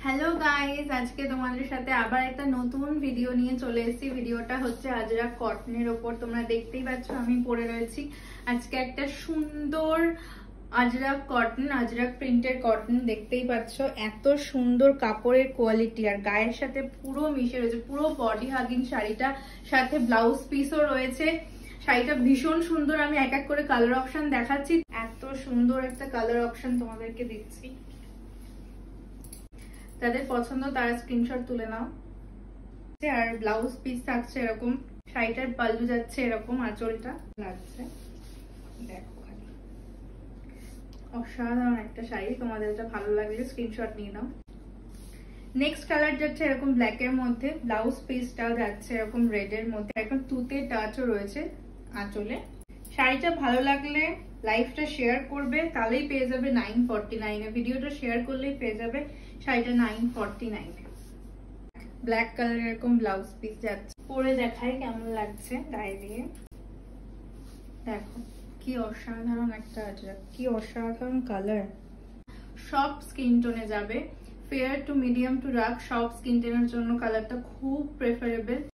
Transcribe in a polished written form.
Hello guys, আজকে তোমাদের সাথে আবার একটা নতুন ভিডিও নিয়ে চলে এসেছি। ভিডিওটা হচ্ছে আজরাক কটনের ওপর। তোমরা দেখতেই পাচ্ছ আমি পরে রয়েছি আজকে একটা সুন্দর আজরাক কটন, আজরাক প্রিন্টের কটন। দেখতেই পাচ্ছ এত সুন্দর কাপড়ের কোয়ালিটি, আর গায়ের সাথে পুরো মিশে রয়েছে। পুরো বডি হাগিং শাড়িটা, সাথে ব্লাউজ পিসও রয়েছে। শাড়িটা ভীষণ সুন্দর। আমি এক এক করে কালার অপশন দেখাচ্ছি। এত সুন্দর একটা কালার অপশন তোমাদেরকে দিচ্ছি, যাদের পছন্দ তারা স্ক্রিনশট তুলে নাও। আর ব্লাউজ পিস থাকছে এরকম, শাড়িটার পাল্লু যাচ্ছে এরকম, আঁচলটা লাগছে দেখো। অসাধারণ একটা শাড়ি, তোমাদের এটা ভালো লাগলে স্ক্রিনশট নিয়ে নাও। নেক্সট কালার যাচ্ছে এরকম ব্ল্যাক এর মধ্যে, ব্লাউজ পিসটাও যাচ্ছে এরকম রেড এর মধ্যে, এখন তুতে টাচও রয়েছে আঁচলে। শাড়িটা ভালো লাগলে লাইভটা শেয়ার করবে, তাহলেই পেয়ে যাবে 949 এ। ভিডিওটা শেয়ার করলেই পেয়ে যাবে শাড়িটা 949 এ। ব্ল্যাক কালার এরকম ব্লাউজ পিস যাচ্ছে। পরে দেখাই কেমন লাগছে গায়ে দিয়ে। দেখো কি অসাধারণ একটা আজরাক, কি অসাধারণ কালার। সব স্কিন টোনে যাবে, fair to medium to dark, সব স্কিন টোনের জন্য কালারটা খুব প্রেফারেবল।